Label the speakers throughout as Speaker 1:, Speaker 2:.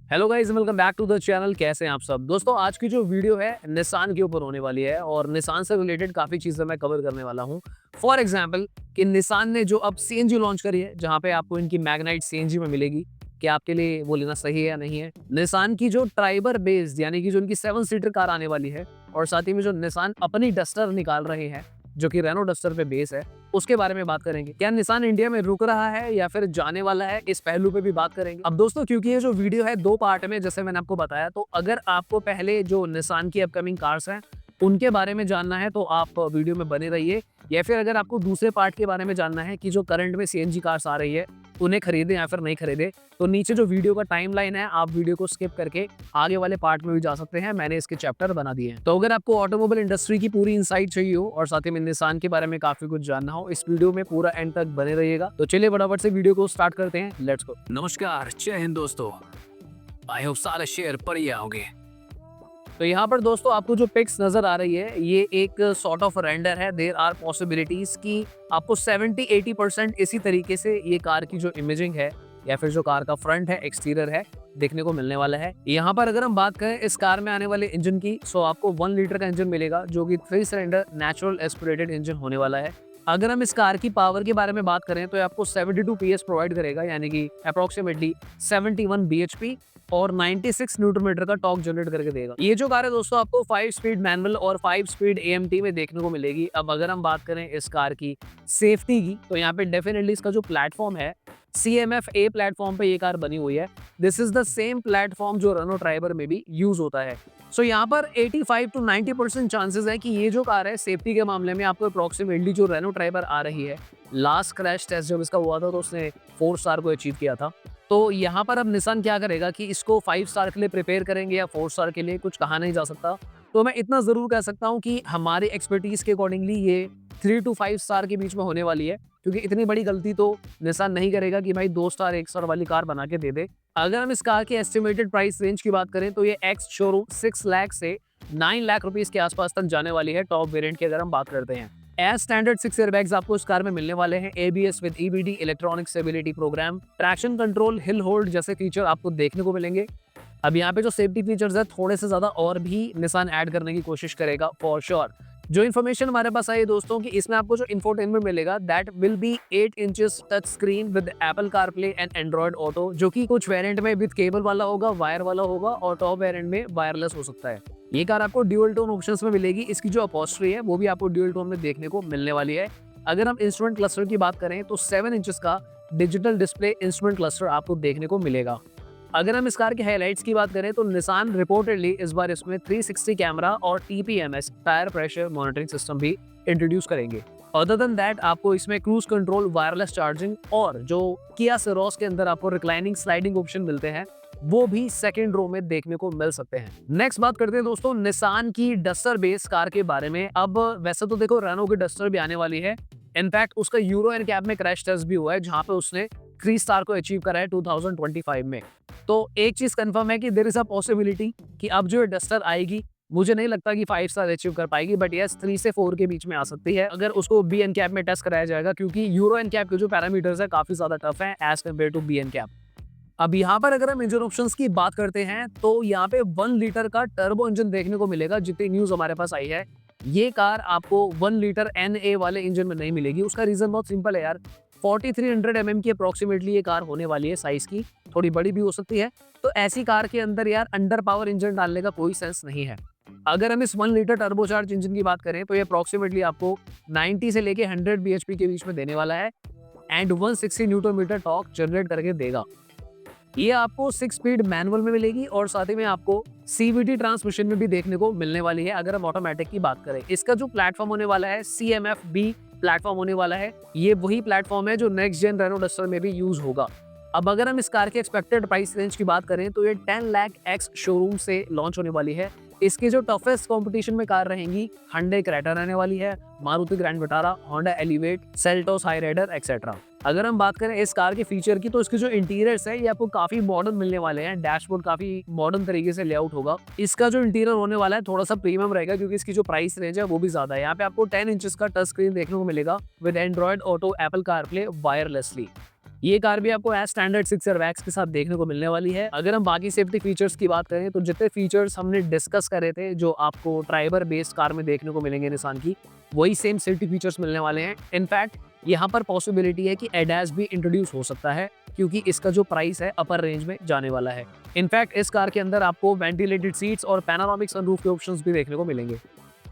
Speaker 1: Hello guys, welcome back to the channel. कैसे हैं आप सब दोस्तों। आज की जो वीडियो है निसान के ऊपर होने वाली है और निसान से रिलेटेड काफ़ी चीज़ें मैं कवर करने वाला हूं। फॉर एग्जांपल कि निसान ने जो अब सीएनजी लॉन्च करी है, जहां पे आपको इनकी मैग्नाइट सीएनजी में मिलेगी, कि आपके लिए वो लेना सही है या नहीं है। निसान की जो ट्राइबर बेस्ड यानी कि जो उनकी 7 सीटर कार आने वाली है, और साथ ही में जो निसान अपनी डस्टर निकाल रहे हैं जो कि रेनो डस्टर पे बेस है, उसके बारे में बात करेंगे। क्या निसान इंडिया में रुक रहा है या फिर जाने वाला है, इस पहलू पे भी बात करेंगे। अब दोस्तों, क्योंकि ये जो वीडियो है 2 पार्ट में, जैसे मैंने आपको बताया, तो अगर आपको पहले जो निसान की अपकमिंग कार्स हैं उनके बारे में जानना है तो आप वीडियो में बने रहिए, या फिर अगर आपको दूसरे पार्ट के बारे में जानना है कि जो करंट में सीएनजी कार्स आ रही है उन्हें खरीदें या फिर नहीं खरीदें, तो नीचे जो वीडियो का टाइमलाइन है आप वीडियो को स्किप करके आगे वाले पार्ट में भी जा सकते हैं। मैंने इसके चैप्टर बना दिए हैं। तो अगर आपको ऑटोमोबाइल इंडस्ट्री की पूरी इनसाइट चाहिए हो और साथ ही में निसान के बारे में काफी कुछ जानना हो, इस वीडियो में पूरा एंड तक बने रहिएगा। तो चलिए फटाफट से वीडियो को स्टार्ट करते हैं। Let's go.
Speaker 2: नमस्कार, जय हिंद दोस्तों। आई होप सारे शेयर बढ़िया होंगे।
Speaker 1: तो यहाँ पर दोस्तों आपको जो पिक्स नजर आ रही है, ये एक सॉर्ट ऑफ रेंडर है। देयर आर पॉसिबिलिटीज कि आपको 70-80% इसी तरीके से ये कार की जो इमेजिंग है या फिर जो कार का फ्रंट है, एक्सटीरियर है, देखने को मिलने वाला है। यहाँ पर अगर हम बात करें इस कार में आने वाले इंजन की, सो आपको 1 लीटर का इंजन मिलेगा जो कि 3 सिलेंडर नेचुरल एस्पिरेटेड इंजन होने वाला है। अगर हम इस कार की पावर के बारे में बात करें तो ये आपको 72 पीएस प्रोवाइड करेगा, यानी कि अप्रोक्सीमेटली 71 बीएचपी और 96 न्यूटन मीटर का टॉर्क जनरेट करके देगा। ये जो कार है दोस्तों आपको 5 स्पीड मैनुअल और 5 स्पीड एएमटी में देखने को मिलेगी। अब अगर हम बात करें इस कार की सेफ्टी की, तो यहाँ पे डेफिनेटली इसका जो प्लेटफॉर्म है, CMF A प्लेटफॉर्म पे ये कार बनी हुई है। This is the same platform जो रेनो ट्राइबर में भी यूज होता है। सो यहाँ पर 85 to 90% चांसेस है कि ये जो कार है सेफ्टी के मामले में आपको अप्रोक्सीमेटली जो रेनो ट्राइबर आ रही है, लास्ट क्रैश टेस्ट जब इसका हुआ था तो उसने 4 स्टार को अचीव किया था। तो यहाँ पर अब निसान क्या करेगा कि इसको 5 स्टार के लिए प्रिपेयर करेंगे या 4 स्टार के लिए, कुछ कहा नहीं जा सकता। तो मैं इतना जरूर कह सकता हूँ कि हमारे एक्सपर्टीज के अकॉर्डिंगली ये 3 to 5 स्टार के बीच में होने वाली है, क्योंकि इतनी बड़ी गलती तो निसान नहीं करेगा कि भाई 2 स्टार 1 स्टार वाली कार बना के दे दे। अगर हम इस कार के एस्टिमेटेड प्राइस रेंज की बात करें तो ये एक्स शोरूम 6 लाख से 9 लाख रुपीस के आसपास तक जाने वाली है टॉप वेरिएंट की अगर हम बात करते हैं। एज स्टैंडर्ड 6 एयरबैग्स आपको इस कार में मिलने वाले हैं। ABS with EBD electronic stability program, traction control, hill hold जैसे फीचर आपको देखने को मिलेंगे। अब यहाँ पे जो सेफ्टी फीचर्स है थोड़े से ज्यादा और भी निसान ऐड करने की कोशिश करेगा फॉर श्योर। जो इन्फॉर्मेशन हमारे पास आई है दोस्तों कि इसमें आपको जो इंफोटेनमेंट मिलेगा that will be 8 inches touch screen with Apple CarPlay and Android auto, जो कि कुछ वेरिएंट में विद केबल वाला होगा, वायर वाला होगा, और टॉप वेरिएंट में वायरलेस हो सकता है। ये कार आपको ड्यूअल टोन ऑप्शंस में मिलेगी। इसकी जो अपॉस्ट्री है वो भी आपको ड्यूअल टोन में देखने को मिलने वाली है। अगर हम इंस्ट्रूमेंट क्लस्टर की बात करें तो 7 इंचेस का डिजिटल डिस्प्ले इंस्ट्रूमेंट क्लस्टर आपको देखने को मिलेगा। अगर हम इस कार के हाइलाइट्स की बात करें तो निसान रिपोर्टेडली इस बार इसमें 360 कैमरा और TPMS tyre pressure monitoring system भी इंट्रोड्यूस करेंगे। अदर देन दैट आपको इसमें क्रूज कंट्रोल, वायरलेस चार्जिंग और जो किया सेरोस के अंदर आपको रिक्लाइनिंग स्लाइडिंग ऑप्शन मिलते हैं वो भी सेकंड रो में देखने को मिल सकते हैं। नेक्स्ट बात करते हैं दोस्तों निसान की डस्टर बेस कार के बारे में। अब वैसे तो देखो रेनो की डस्टर भी आने वाली है। इनफैक्ट उसका यूरो एनकैप में क्रैश टेस्ट भी हुआ है जहां पे उसने 3 स्टार को अचीव करा है 2025 में। तो एक चीज कंफर्म है कि देयर इज अ पॉसिबिलिटी कि अब जो डस्टर आएगी, मुझे नहीं लगता कि 5 स्टार अचीव कर पाएगी, बट यस 3 से 4 के बीच में आ सकती है अगर उसको बी एनकैप में टेस्ट कराया जाएगा, क्योंकि यूरो एनकैप के जो पैरामीटर्स है काफी ज्यादा टफ है as compare to B NCAP. अब यहाँ पर अगर हम इंजन ऑप्शंस की बात करते हैं तो यहाँ पे 1 लीटर का टर्बो इंजन देखने को मिलेगा। जितनी न्यूज हमारे पास आई है, ये कार आपको 1 लीटर NA वाले इंजन में नहीं मिलेगी। उसका रीजन बहुत सिंपल है यार, 4300 mm की अप्रोक्सीमेटली ये कार होने वाली है साइज की, थोड़ी बड़ी भी हो सकती है। तो ऐसी कार के अंदर यार अंडर पावर इंजन डालने का कोई सेंस नहीं है। अगर हम इस 1 लीटर टर्बोचार्ज इंजन की बात करें तो ये अप्रोक्सीमेटली आपको 90 से लेके 100 bhp के बीच में देने वाला है and 160 newton metre torque generate करके देगा। ये आपको 6 स्पीड मैनुअल में मिलेगी और साथ ही में आपको CVT ट्रांसमिशन में भी देखने को मिलने वाली है। अगर हम ऑटोमेटिक की बात करें, इसका जो प्लेटफॉर्म होने वाला है CMF B प्लेटफॉर्म होने वाला है। ये वही प्लेटफॉर्म है जो नेक्स्ट जेन रेनो डस्टर में भी यूज होगा। अब अगर हम इस कार के एक्सपेक्टेड प्राइस रेंज की बात करें तो ये 10 लाख एक्स शोरूम से लॉन्च होने वाली है। इसकी जो टफेस्ट कंपटीशन में कार रहेंगी, Hyundai क्रेटा रहने वाली है, Maruti Grand Vitara, Honda Elevate, Seltos Hyryder etcetera. अगर हम बात करें इस कार के फीचर की तो इसके जो इंटीरियर्स है ये आपको काफी मॉडर्न मिलने वाले हैं। डैशबोर्ड काफी मॉडर्न तरीके से लेआउट होगा। इसका जो इंटीरियर होने वाला है थोड़ा सा प्रीमियम रहेगा क्योंकि इसकी जो प्राइस रेंज है वो भी ज्यादा है। यहाँ पे आपको 10 इंचेस का टच स्क्रीन देखने को मिलेगा with Android auto, Apple CarPlay wirelessly. ये कार भी आपको एज स्टैंडर्ड 6 एयरबैग्स के साथ देखने को मिलने वाली है। अगर हम बाकी सेफ्टी फीचर्स की बात करें तो जितने फीचर्स हमने डिस्कस करे थे जो आपको ट्राइबर बेस्ड कार में देखने को मिलेंगे निसान की, वही सेम सेफ्टी फीचर्स मिलने वाले हैं। इनफैक्ट यहाँ पर पॉसिबिलिटी है कि एडास भी इंट्रोड्यूस हो सकता है, क्योंकि इसका जो प्राइस है अपर रेंज में जाने वाला है। इनफैक्ट इस कार के अंदर आपको वेंटिलेटेड सीट्स और पैनोरामिक सनरूफ के ऑप्शंस भी देखने को मिलेंगे।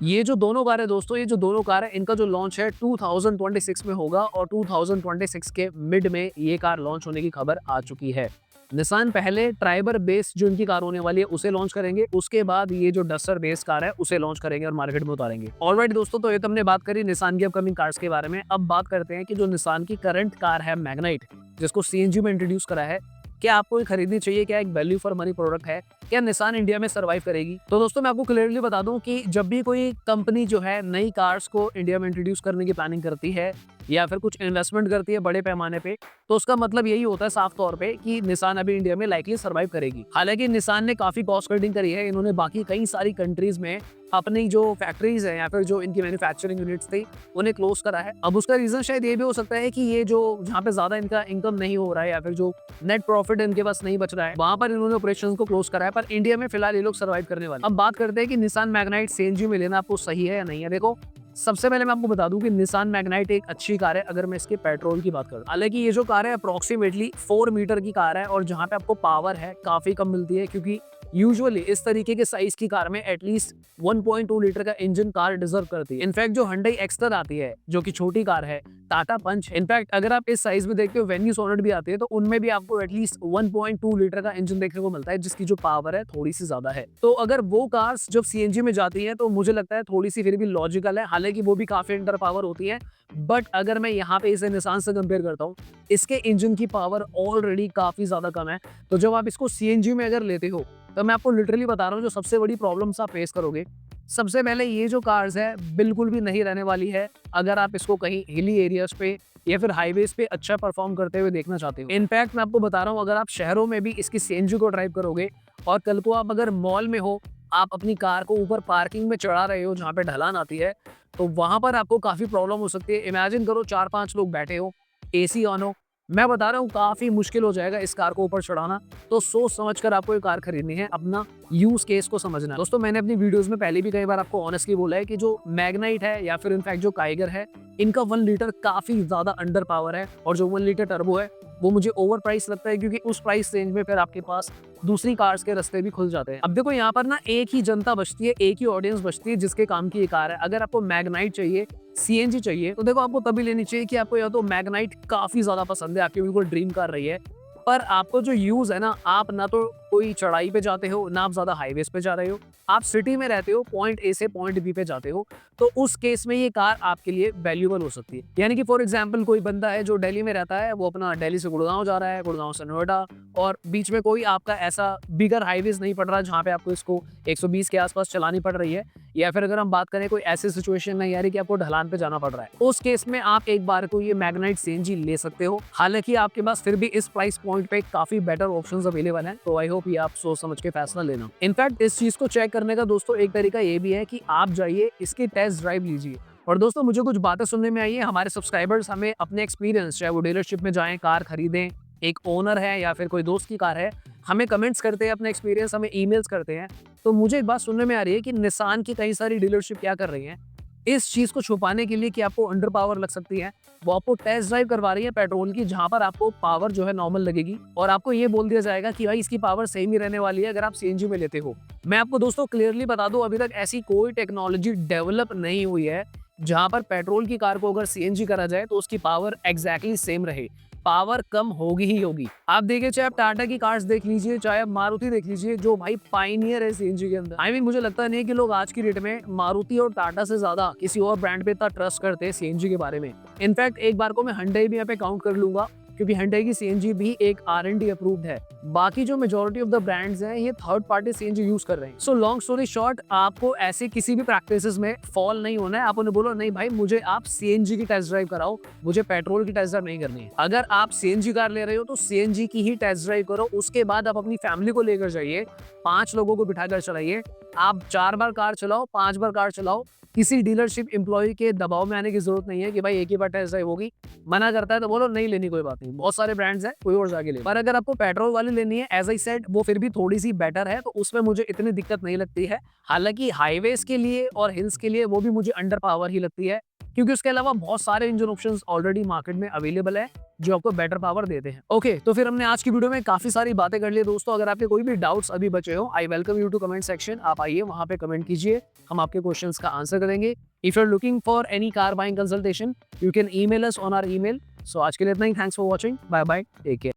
Speaker 1: ये जो दोनों कार है दोस्तों, ये जो दोनों कार है इनका जो लॉन्च है 2026 में होगा और 2026 के मिड में ये कार लॉन्च होने की खबर आ चुकी है। निसान पहले ट्राइबर बेस्ड जो इनकी कार होने वाली है उसे लॉन्च करेंगे, उसके बाद ये जो डस्टर बेस्ड कार है उसे लॉन्च करेंगे और मार्केट में उतारेंगे। ऑलराइट दोस्तों, तो ये तो हमने बात करी निसान की अपकमिंग कार्स के बारे में। अब बात करते हैं कि जो निसान की करंट कार है मैग्नाइट, जिसको सीएनजी में इंट्रोड्यूस करा है, क्या आपको ये खरीदनी चाहिए? क्या एक वैल्यू फॉर मनी प्रोडक्ट है? क्या निसान इंडिया में सर्वाइव करेगी? तो दोस्तों मैं आपको क्लियरली बता दूं कि जब भी कोई कंपनी जो है नई कार्स को इंडिया में इंट्रोड्यूस करने की प्लानिंग करती है या फिर कुछ इन्वेस्टमेंट करती है बड़े पैमाने पे, तो उसका मतलब यही होता है साफ तौर पे कि निसान अभी इंडिया में लाइकली सर्वाइव करेगी। हालांकि निसान ने काफी कॉस्ट कटिंग करी है। इन्होंने बाकी कई सारी कंट्रीज में अपनी जो फैक्ट्रीज है या फिर जो इनकी मैन्युफैक्चरिंग यूनिट्स थी उन्हें क्लोज करा है। अब उसका रीजन शायद ये भी हो सकता है कि ये जो जहाँ पे ज्यादा इनका इनकम नहीं हो रहा है या फिर जो नेट प्रॉफिट इनके पास नहीं बच रहा है, वहां पर इन्होंने ऑपरेशंस को क्लोज करा है। पर इंडिया में फिलहाल ये लोग सर्वाइव करने वाले। अब बात करते हैं कि निसान मैग्नाइट सीएनजी में लेना आपको सही है या नहीं है। देखो, सबसे पहले मैं आपको बता दूं कि निसान मैग्नाइट एक अच्छी कार है अगर मैं इसके पेट्रोल की बात करूं। हालांकि ये जो कार है अप्रोक्सीमेटली 4 मीटर की कार है और जहां पे आपको पावर है काफी कम मिलती है, क्योंकि यूजुअली इस तरीके के साइज की कार में एटलीस्ट 1.2 लीटर का इंजन कार डिजर्व करती है। इनफैक्ट जो Hyundai एक्स्टर आती है जो कि छोटी कार है, टाटा पंच, इनफैक्ट अगर आप इस साइज में देखते हो वेन्यू सोनेट भी आती है तो उनमें भी आपको एटलीस्ट 1.2 लीटर का इंजन देखने को मिलता है, जिसकी जो पावर है थोड़ी सी ज्यादा है। तो अगर वो कार्स जब सीएनजी में जाती है तो मुझे लगता है थोड़ी सी फिर भी लॉजिकल है। हालांकि वो भी काफी अंडर पावर होती है, बट अगर मैं यहाँ पे इसे निसान से कंपेयर करता हूँ, इसके इंजन की पावर ऑलरेडी काफी ज्यादा कम है। तो जब आप इसको सीएनजी में अगर लेते हो तो मैं आपको लिटरली बता रहा हूँ जो सबसे बड़ी प्रॉब्लम्स आप फेस करोगे, सबसे पहले ये जो कार्स है बिल्कुल भी नहीं रहने वाली है अगर आप इसको कहीं हिली एरियाज पे या फिर हाईवेज पे अच्छा परफॉर्म करते हुए देखना चाहते हो। इनफैक्ट मैं आपको बता रहा हूँ, अगर आप शहरों में भी इसकी सीएनजी को ड्राइव करोगे और कल को आप अगर मॉल में हो, आप अपनी कार को ऊपर पार्किंग में चढ़ा रहे हो जहाँ पे ढलान आती है, तो वहां पर आपको काफी प्रॉब्लम हो सकती है। इमेजिन करो 4-5 लोग बैठे हो, एसी ऑन हो, मैं बता रहा हूँ काफी मुश्किल हो जाएगा इस कार को ऊपर चढ़ाना। तो सोच समझ कर आपको ये कार खरीदनी है, अपना यूज केस को समझना है। दोस्तों मैंने अपनी वीडियोस में पहले भी कई बार आपको ऑनेस्टली बोला है कि जो मैग्नाइट है या फिर इनफैक्ट जो काइगर है, इनका 1 लीटर काफी ज्यादा अंडर पावर है और जो 1 लीटर टर्बो है वो मुझे ओवर प्राइस लगता है, क्योंकि उस प्राइस रेंज में फिर आपके पास दूसरी कार्स के रास्ते भी खुल जाते हैं। अब देखो यहाँ पर ना एक ही जनता बचती है, एक ही ऑडियंस बचती है जिसके काम की ये कार है। अगर आपको मैग्नाइट चाहिए, सीएनजी चाहिए, तो देखो आपको तभी लेनी चाहिए कि आपको या तो मैग्नाइट काफी ज्यादा पसंद है, आपकी बिल्कुल ड्रीम कार रही है, पर आपको जो यूज है ना, आप ना तो कोई चढ़ाई पे जाते हो ना आप ज्यादा हाईवेज पे जा रहे हो, आप सिटी में रहते हो, पॉइंट ए से पॉइंट बी पे जाते हो, तो उस केस में ये कार आपके लिए वैल्यूएबल हो सकती है। यानी कि फॉर एग्जांपल कोई बंदा है जो दिल्ली में रहता है, वो अपना दिल्ली से गुड़गांव जा रहा है, गुड़गांव से नोएडा, और बीच में कोई आपका ऐसा बिगर हाईवेज नहीं पड़ रहा जहाँ पे आपको इसको 120 के आसपास चलानी पड़ रही है, या फिर अगर हम बात करें कोई ऐसी सिचुएशन नहीं आ रही कि आपको ढलान पे जाना पड़ रहा है, उस केस में आप एक बार को ये मैग्नाइट सीएनजी ले सकते हो। हालांकि आपके पास फिर भी इस प्राइस पॉइंट पे काफी बेटर ऑप्शंस अवेलेबल हैं, तो आई होप ये आप सोच समझ के फैसला लेना। इनफैक्ट इस चीज को चेक करने का दोस्तों एक तरीका ये भी है कि आप जाइए इसकी टेस्ट ड्राइव लीजिए। और दोस्तों मुझे कुछ बातें सुनने में आई है, हमारे सब्सक्राइबर्स हमें अपने एक्सपीरियंस, चाहे वो डीलरशिप में जाएं, कार खरीदें, एक ओनर है या फिर कोई दोस्त की कार है, हमें कमेंट्स करते हैं, अपने एक्सपीरियंस हमें ईमेल्स करते हैं। तो मुझे एक बात सुनने में आ रही है कि निसान की कई सारी डीलरशिप क्या कर रही हैं, इस चीज को छुपाने के लिए कि आपको अंडर पावर लग सकती है, वो आपको टेस्ट ड्राइव करवा रही है पेट्रोल की, जहां पर आपको पावर जो है नॉर्मल लगेगी और आपको ये बोल दिया जाएगा कि भाई इसकी पावर सेम ही रहने वाली है अगर आप सीएनजी में लेते हो। मैं आपको दोस्तों क्लियरली बता दूं, अभी तक ऐसी कोई टेक्नोलॉजी डेवलप नहीं हुई है जहां पर पेट्रोल की कार को अगर सीएनजी करा जाए तो उसकी पावर एग्जैक्टली सेम रहे। पावर कम होगी ही होगी। आप देखिए, चाहे आप टाटा की कार्स देख लीजिए, चाहे आप मारुति देख लीजिए, जो भाई पाइनियर है सीएनजी के अंदर। आई मीन मुझे लगता नहीं कि लोग आज की डेट में मारुति और टाटा से ज्यादा किसी और ब्रांड पे इतना ट्रस्ट करते हैं सीएनजी के बारे में। इनफैक्ट एक बार को मैं Hyundai भी यहाँ पे काउंट कर लूंगा, क्योंकि Hyundai की सीएनजी भी एक R&D अप्रूव्ड है। बाकी जो मेजॉरिटी ऑफ द ब्रांड्स हैं ये थर्ड पार्टी सीएनजी यूज कर रहे हैं। सो लॉन्ग स्टोरी शॉर्ट, आपको ऐसे किसी भी प्रैक्टिसेस में फॉल नहीं होना है। आप उन्हें बोलो नहीं भाई मुझे आप सीएनजी की टेस्ट ड्राइव कराओ, मुझे पेट्रोल की टेस्ट ड्राइव नहीं करनी है। अगर आप सीएनजी कार ले रहे हो तो सीएनजी की ही टेस्ट ड्राइव करो, उसके बाद आप अपनी फैमिली को लेकर जाइए, 5 लोगों को बिठाकर चलाइए, आप 4 बार कार चलाओ, 5 बार कार चलाओ, किसी डीलरशिप एम्प्लॉय के दबाव में आने की जरूरत नहीं है कि भाई एक ही बार टेस्ट ड्राइव होगी। मना करता है तो बोलो नहीं लेनी, कोई बात नहीं, बहुत सारे ब्रांड्स हैं, कोई और जाके ले। पर अगर आपको पेट्रोल वाली लेनी है, एज आई सेड, वो फिर भी थोड़ी सी बेटर है, तो उसमें मुझे इतनी दिक्कत नहीं लगती है। हालांकि हाईवेज के लिए और हिल्स के लिए वो भी मुझे अंडर पावर ही लगती है, क्योंकि उसके अलावा बहुत सारे इंजन ऑप्शंस ऑलरेडी मार्केट में अवेलेबल है जो आपको बेटर पावर देते हैं। ओके, तो फिर हमने आज की वीडियो में काफी सारी बातें कर ली दोस्तों। अगर आपके कोई भी डाउट्स अभी बचे हो, I welcome you to comment section. आप आइए, वहां पे कमेंट कीजिए, हम आपके क्वेश्चंस का आंसर करेंगे। If you are looking for any car buying consultation, you can email us on our email. So आज के लिए इतना ही। Thanks for watching, bye bye, take care.